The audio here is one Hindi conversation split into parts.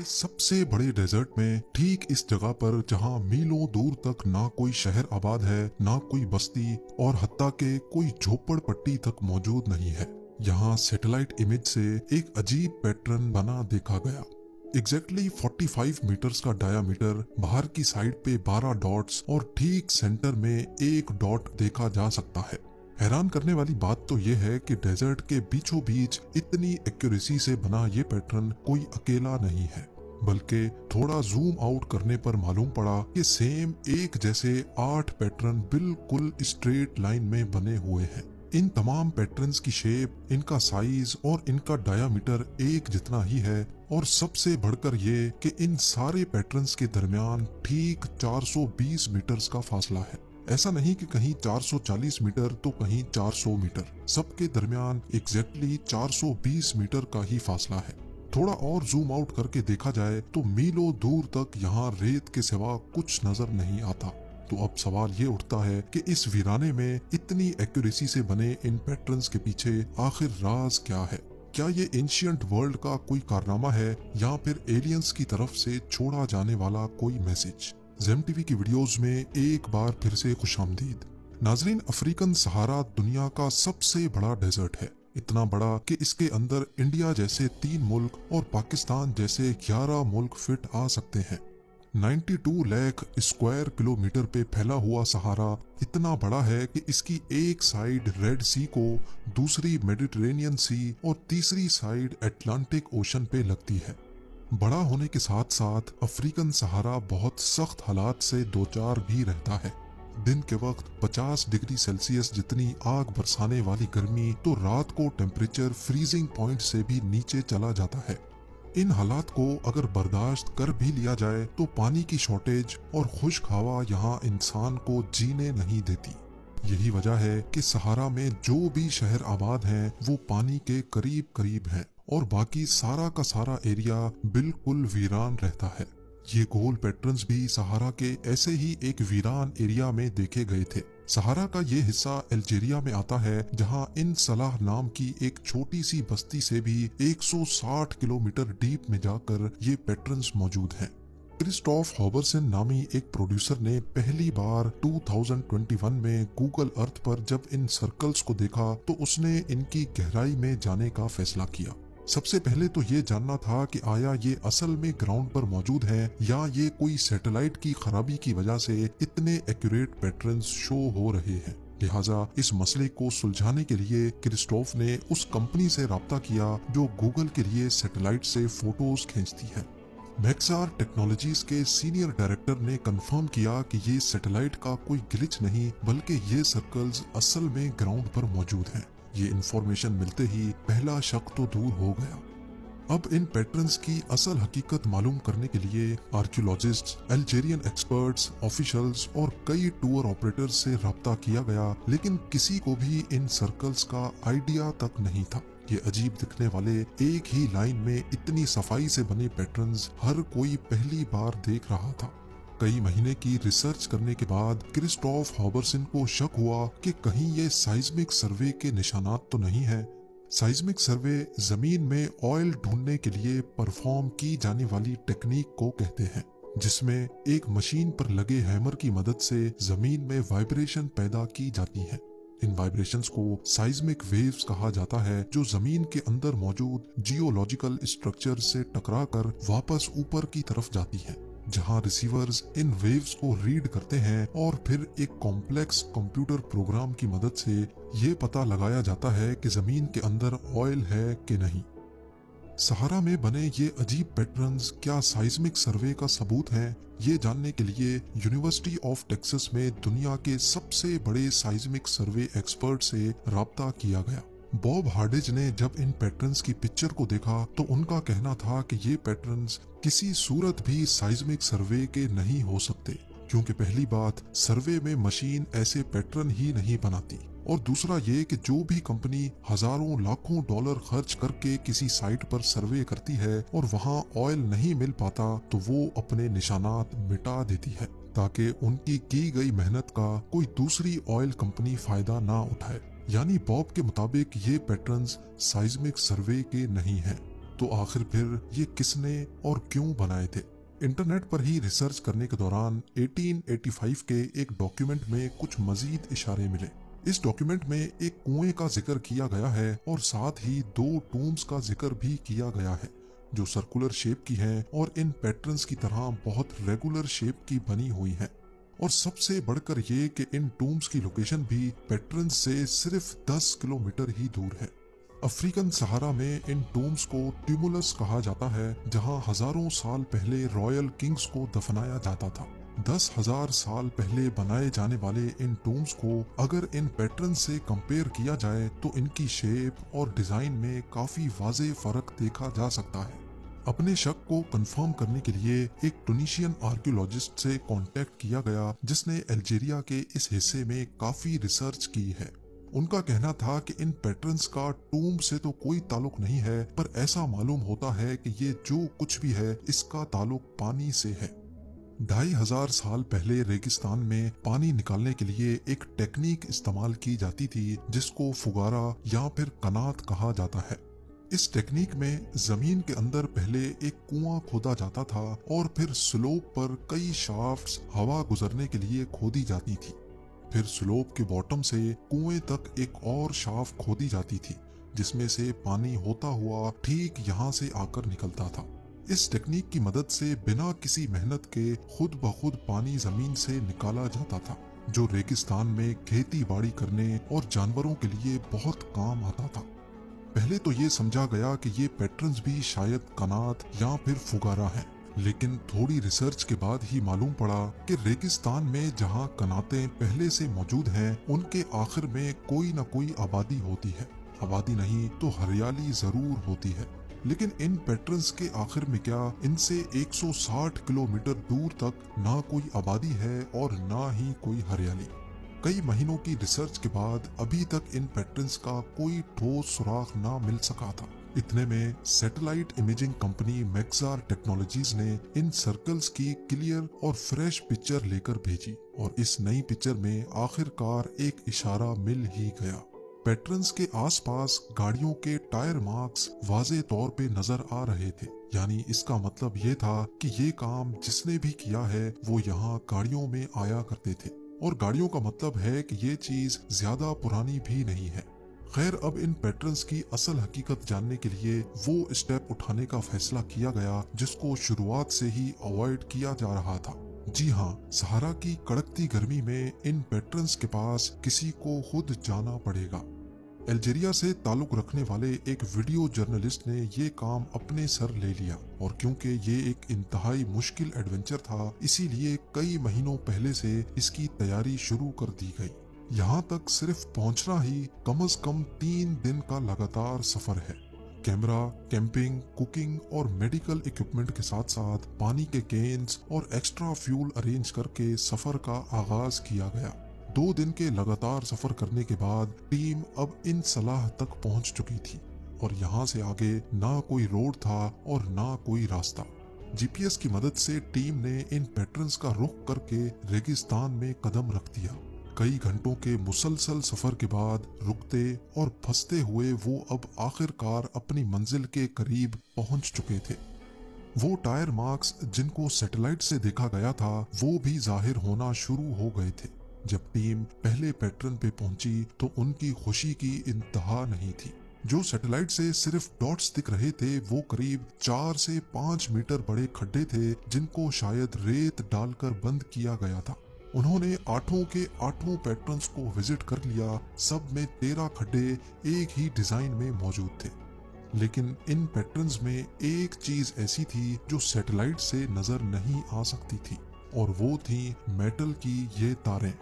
सबसे बड़े डेजर्ट में, ठीक इस जगह पर जहां मीलों दूर तक ना कोई शहर आबाद है, ना कोई बस्ती और हत्ता के कोई झोपड़पट्टी तक मौजूद नहीं है, यहाँ सैटेलाइट इमेज से एक अजीब पैटर्न बना देखा गया। एग्जैक्टली 45 मीटर्स का डायामीटर, बाहर की साइड पे 12 डॉट्स और ठीक सेंटर में एक डॉट देखा जा सकता है। हैरान करने वाली बात तो यह है कि डेजर्ट के बीचों बीच इतनी एक्यूरेसी से बना ये पैटर्न कोई अकेला नहीं है, बल्कि थोड़ा जूम आउट करने पर मालूम पड़ा कि सेम एक जैसे 8 पैटर्न बिल्कुल स्ट्रेट लाइन में बने हुए हैं। इन तमाम पैटर्न्स की शेप, इनका साइज और इनका डायामीटर एक जितना ही है, और सबसे बढ़कर ये कि इन सारे पैटर्न्स के दरमियान ठीक 420 मीटर्स का फासला है। ऐसा नहीं कि कहीं 440 मीटर तो कहीं 400 मीटर, सबके दरमियान एग्जैक्टली 420 मीटर का ही फासला है। थोड़ा और जूम आउट करके देखा जाए तो मीलों दूर तक यहाँ रेत के सिवा कुछ नजर नहीं आता। तो अब सवाल ये उठता है कि इस वीराने में इतनी एक्यूरेसी से बने इन पैटर्न्स के पीछे आखिर राज क्या है? क्या ये एंशिएंट वर्ल्ड का कोई कारनामा है या फिर एलियंस की तरफ से छोड़ा जाने वाला कोई मैसेज? ज़ेम टीवी की वीडियोस में एक बार फिर से खुशामदीद। नाजरीन, अफ्रीकन सहारा दुनिया का सबसे बड़ा डेजर्ट है, इतना बड़ा कि इसके अंदर इंडिया जैसे 3 मुल्क और पाकिस्तान जैसे 11 मुल्क फिट आ सकते हैं। 92 लाख स्क्वायर किलोमीटर पे फैला हुआ सहारा इतना बड़ा है कि इसकी एक साइड रेड सी को, दूसरी मेडिटेरेनियन सी और तीसरी साइड अटलांटिक ओशन पे लगती है। बड़ा होने के साथ साथ अफ्रीकन सहारा बहुत सख्त हालात से दोचार भी रहता है। दिन के वक्त 50 डिग्री सेल्सियस जितनी आग बरसाने वाली गर्मी, तो रात को टेम्परेचर फ्रीजिंग पॉइंट से भी नीचे चला जाता है। इन हालात को अगर बर्दाश्त कर भी लिया जाए तो पानी की शॉर्टेज और खुश्क हवा यहाँ इंसान को जीने नहीं देती। यही वजह है कि सहारा में जो भी शहर आबाद हैं वो पानी के करीब करीब हैं और बाकी सारा का सारा एरिया बिल्कुल वीरान रहता है। ये गोल पैटर्न्स भी सहारा के ऐसे ही एक वीरान एरिया में देखे गए थे। सहारा का ये हिस्सा अल्जीरिया में आता है, जहां इन सलाह नाम की एक छोटी सी बस्ती से भी 160 किलोमीटर डीप में जाकर ये पैटर्न्स मौजूद हैं। क्रिस्टोफ हॉबरसन नामी एक प्रोड्यूसर ने पहली बार 2021 में गूगल अर्थ पर जब इन सर्कल्स को देखा तो उसने इनकी गहराई में जाने का फैसला किया। सबसे पहले तो ये जानना था कि आया ये असल में ग्राउंड पर मौजूद है या ये कोई सैटेलाइट की खराबी की वजह से इतने एक्यूरेट पैटर्न्स शो हो रहे हैं। लिहाजा इस मसले को सुलझाने के लिए क्रिस्टोफ ने उस कंपनी से राब्ता किया जो गूगल के लिए सैटेलाइट से फोटोज खींचती है। मैक्सार टेक्नोलॉजीज के सीनियर डायरेक्टर ने कंफर्म किया कि ये सैटेलाइट का कोई ग्लिच नहीं, बल्कि ये सर्कल्स असल में ग्राउंड पर मौजूद हैं। ये इंफॉर्मेशन मिलते ही पहला शक तो दूर हो गया। अब इन पैटर्न्स की असल हकीकत मालूम करने के लिए आर्कियोलॉजिस्ट्स, अल्जीरियन एक्सपर्ट्स, ऑफिशियल्स और कई टूर ऑपरेटर्स से राब्ता किया गया, लेकिन किसी को भी इन सर्कल्स का आइडिया तक नहीं था। ये अजीब दिखने वाले एक ही लाइन में इतनी सफाई से बने पैटर्न्स हर कोई पहली बार देख रहा था। कई महीने की रिसर्च करने के बाद क्रिस्टोफ हॉबरसन को शक हुआ कि कहीं ये साइज्मिक सर्वे के निशानात तो नहीं है। साइज्मिक सर्वे जमीन में ऑयल ढूंढने के लिए परफॉर्म की जाने वाली टेक्निक को कहते हैं, जिसमें एक मशीन पर लगे हैमर की मदद से जमीन में वाइब्रेशन पैदा की जाती है। इन वाइब्रेशंस को साइज्मिक वेव्स कहा जाता है, जो जमीन के अंदर मौजूद जियोलॉजिकल स्ट्रक्चर से टकराकर वापस ऊपर की तरफ जाती है, जहां रिसीवर्स इन वेव्स को रीड करते हैं और फिर एक कॉम्प्लेक्स कंप्यूटर प्रोग्राम की मदद से ये पता लगाया जाता है कि जमीन के अंदर ऑयल है कि नहीं। सहारा में बने ये अजीब पैटर्न्स क्या साइज्मिक सर्वे का सबूत हैं? ये जानने के लिए यूनिवर्सिटी ऑफ टेक्सास में दुनिया के सबसे बड़े साइज्मिक सर्वे एक्सपर्ट से राब्ता किया गया। बॉब हार्डिज ने जब इन पैटर्न्स की पिक्चर को देखा तो उनका कहना था कि ये पैटर्न्स किसी सूरत भी साइज्मिक सर्वे के नहीं हो सकते, क्योंकि पहली बात, सर्वे में मशीन ऐसे पैटर्न ही नहीं बनाती, और दूसरा ये कि जो भी कंपनी हजारों लाखों डॉलर खर्च करके किसी साइट पर सर्वे करती है और वहां ऑयल नहीं मिल पाता तो वो अपने निशानात मिटा देती है, ताकि उनकी की गई मेहनत का कोई दूसरी ऑयल कंपनी फायदा ना उठाए। यानी बॉब के मुताबिक ये पैटर्न्स साइज्मिक सर्वे के नहीं हैं। तो आखिर फिर ये किसने और क्यों बनाए थे? इंटरनेट पर ही रिसर्च करने के दौरान 1885 के एक डॉक्यूमेंट में कुछ मजीद इशारे मिले। इस डॉक्यूमेंट में एक कुएं का जिक्र किया गया है और साथ ही 2 टूम्स का जिक्र भी किया गया है जो सर्कुलर शेप की हैं और इन पैटर्न्स की तरह बहुत रेगुलर शेप की बनी हुई हैं। और सबसे बढ़कर ये कि इन टूम्स की लोकेशन भी पैटर्न्स से सिर्फ 10 किलोमीटर ही दूर है। अफ्रीकन सहारा में इन टूम्स को ट्यूमुलस कहा जाता है, जहां हजारों साल पहले रॉयल किंग्स को दफनाया जाता था। 10,000 साल पहले बनाए जाने वाले इन टूम्स को अगर इन पैटर्न से कंपेयर किया जाए तो इनकी शेप और डिजाइन में काफी वाज़ेह फर्क देखा जा सकता है। अपने शक को कंफर्म करने के लिए एक टूनिशियन आर्कियोलॉजिस्ट से कांटेक्ट किया गया जिसने अल्जीरिया के इस हिस्से में काफी रिसर्च की है। उनका कहना था कि इन पैटर्न्स का टूम से तो कोई ताल्लुक नहीं है, पर ऐसा मालूम होता है कि ये जो कुछ भी है इसका ताल्लुक पानी से है। 2,500 साल पहले रेगिस्तान में पानी निकालने के लिए एक टेक्निक इस्तेमाल की जाती थी जिसको फुगारा या फिर कनात कहा जाता है। इस टेक्निक में जमीन के अंदर पहले एक कुआं खोदा जाता था और फिर स्लोप पर कई शाफ्ट्स हवा गुजरने के लिए खोदी जाती थी। फिर स्लोप के बॉटम से कुएं तक एक और शाफ्ट खोदी जाती थी जिसमें से पानी होता हुआ ठीक यहाँ से आकर निकलता था। इस टेक्निक की मदद से बिना किसी मेहनत के खुद ब खुद पानी जमीन से निकाला जाता था, जो रेगिस्तान में खेती बाड़ी करने और जानवरों के लिए बहुत काम आता था। पहले तो ये समझा गया कि ये पैटर्न्स भी शायद कनात या फिर फुगारा हैं, लेकिन थोड़ी रिसर्च के बाद ही मालूम पड़ा कि रेगिस्तान में जहाँ कनातें पहले से मौजूद हैं उनके आखिर में कोई न कोई आबादी होती है। आबादी नहीं तो हरियाली जरूर होती है, लेकिन इन पैटर्न्स के आखिर में क्या इनसे 160 किलोमीटर दूर तक ना कोई आबादी है और ना ही कोई हरियाली। कई महीनों की रिसर्च के बाद अभी तक इन पैटर्न्स का कोई ठोस सुराग ना मिल सका था। इतने में satellite imaging company Maxar technologies ने इन सर्कल्स की क्लियर और फ्रेश पिक्चर लेकर भेजी और इस नई पिक्चर में आखिरकार एक इशारा मिल ही गया। पैटर्न्स के आसपास गाड़ियों के टायर मार्क्स वाज़े तौर पे नजर आ रहे थे, यानी इसका मतलब ये था कि ये काम जिसने भी किया है वो यहाँ गाड़ियों में आया करते थे और गाड़ियों का मतलब है कि ये चीज ज्यादा पुरानी भी नहीं है। खैर, अब इन पैटर्न्स की असल हकीकत जानने के लिए वो स्टेप उठाने का फैसला किया गया जिसको शुरुआत से ही अवॉइड किया जा रहा था। जी हाँ, सहारा की कड़कती गर्मी में इन पैटर्न्स के पास किसी को खुद जाना पड़ेगा। अल्जीरिया से ताल्लुक रखने वाले एक वीडियो जर्नलिस्ट ने ये काम अपने सर ले लिया और क्योंकि ये एक इंतहाई मुश्किल एडवेंचर था, इसीलिए कई महीनों पहले से इसकी तैयारी शुरू कर दी गई। यहाँ तक सिर्फ पहुँचना ही कम से कम 3 दिन का लगातार सफर है। कैमरा, कैंपिंग, कुकिंग और मेडिकल इक्विपमेंट के साथ साथ पानी के केन्स और एक्स्ट्रा फ्यूल अरेंज करके सफर का आगाज किया गया। 2 दिन के लगातार सफर करने के बाद टीम अब इन सलाह तक पहुंच चुकी थी और यहाँ से आगे ना कोई रोड था और ना कोई रास्ता। जीपीएस की मदद से टीम ने इन पैटर्न्स का रुख करके रेगिस्तान में कदम रख दिया। कई घंटों के मुसलसल सफर के बाद रुकते और फंसते हुए वो अब आखिरकार अपनी मंजिल के करीब पहुंच चुके थे। वो टायर मार्क्स जिनको सैटेलाइट से देखा गया था वो भी जाहिर होना शुरू हो गए थे। जब टीम पहले पैटर्न पे पहुंची तो उनकी खुशी की इंतहा नहीं थी। जो सैटेलाइट से सिर्फ डॉट्स दिख रहे थे वो करीब 4 से 5 मीटर बड़े खड्डे थे जिनको शायद रेत डालकर बंद किया गया था। उन्होंने 8 के 8 पैटर्न्स को विजिट कर लिया। सब में 13 खड्डे एक ही डिजाइन में मौजूद थे, लेकिन इन पैटर्न्स में एक चीज ऐसी थी जो सैटेलाइट से नजर नहीं आ सकती थी और वो थी मेटल की ये तारें।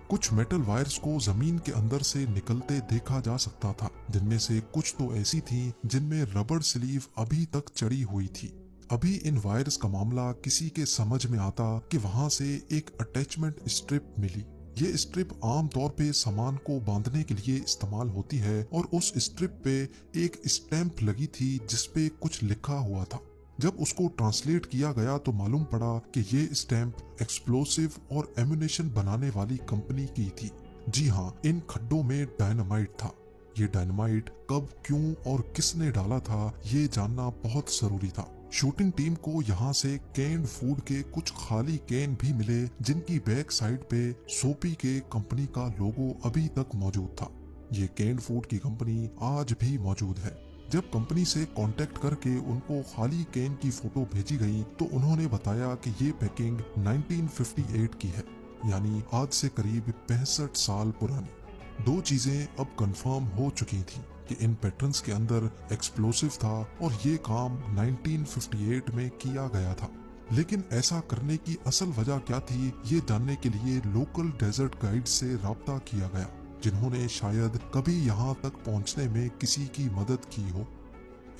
कुछ मेटल वायर्स को जमीन के अंदर से निकलते देखा जा सकता था, जिनमें से कुछ तो ऐसी थी जिनमें रबड़ स्लीव अभी तक चढ़ी हुई थी। अभी इन वायर्स का मामला किसी के समझ में आता कि वहां से एक अटैचमेंट स्ट्रिप मिली। ये स्ट्रिप आम तौर पे सामान को बांधने के लिए इस्तेमाल होती है और उस स्ट्रिप पे एक स्टैंप लगी थी जिसपे कुछ लिखा हुआ था। जब उसको ट्रांसलेट किया गया तो मालूम पड़ा कि ये स्टैंप एक्सप्लोसिव और एम्यूनेशन बनाने वाली कंपनी की थी। जी हाँ, इन खड्डों में डायनामाइट था। ये डायनामाइट कब, क्यों और किसने डाला था, ये जानना बहुत जरूरी था। शूटिंग टीम को यहाँ से कैंड फूड के कुछ खाली कैन भी मिले, जिनकी बैक साइड पे सोपी के कंपनी का लोगो अभी तक मौजूद था। ये कैंड फूड की कंपनी आज भी मौजूद है। जब कंपनी से कांटेक्ट करके उनको खाली कैन की फोटो भेजी गई तो उन्होंने बताया कि ये पैकिंग 1958 की है, यानी आज से करीब 65 साल पुरानी। दो चीजें अब कंफर्म हो चुकी थी कि इन पैटर्न्स के अंदर एक्सप्लोसिव था और ये काम 1958 में किया गया था। लेकिन ऐसा करने की असल वजह क्या थी, ये जानने के लिए लोकल डेजर्ट गाइड से राब्ता किया गया, जिन्होंने शायद कभी यहाँ तक पहुँचने में किसी की मदद की हो।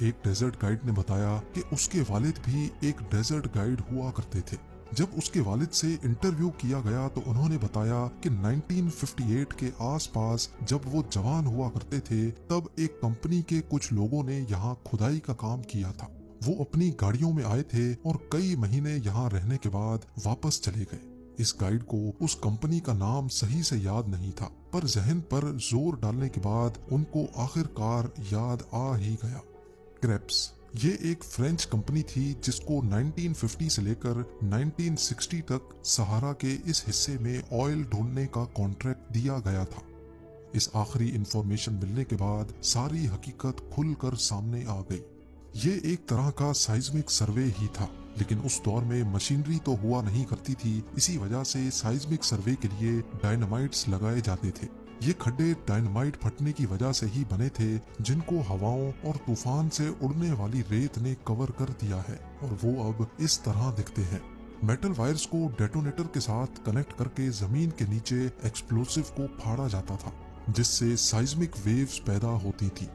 एक डेजर्ट गाइड ने बताया कि उसके वालिद भी एक डेजर्ट गाइड हुआ करते थे। जब उसके वालिद से इंटरव्यू किया गया तो उन्होंने बताया कि 1958 के आसपास जब वो जवान हुआ करते थे, तब एक कंपनी के कुछ लोगों ने यहाँ खुदाई का काम किया था। वो अपनी गाड़ियों में आए थे और कई महीने यहाँ रहने के बाद वापस चले गए। इस गाइड को उस कंपनी का नाम सही से याद नहीं था, पर जहन पर जोर डालने के बाद उनको आखिरकार याद आ ही गया। क्रेप्स ये एक फ्रेंच कंपनी थी जिसको 1950 से लेकर 1960 तक सहारा के इस हिस्से में ऑयल ढूंढने का कॉन्ट्रैक्ट दिया गया था। इस आखिरी इंफॉर्मेशन मिलने के बाद सारी हकीकत खुलकर सामने आ गई। ये एक तरह का साइज्मिक सर्वे ही था, लेकिन उस दौर में मशीनरी तो हुआ नहीं करती थी। इसी वजह से साइज्मिक सर्वे के लिए डायनामाइट्स लगाए जाते थे। ये खड्डे डायनामाइट फटने की वजह से ही बने थे, जिनको हवाओं और तूफान से उड़ने वाली रेत ने कवर कर दिया है और वो अब इस तरह दिखते हैं। मेटल वायर्स को डेटोनेटर के साथ कनेक्ट करके जमीन के नीचे एक्सप्लोसिव को फाड़ा जाता था, जिससे साइज्मिक वेव्स पैदा होती थी।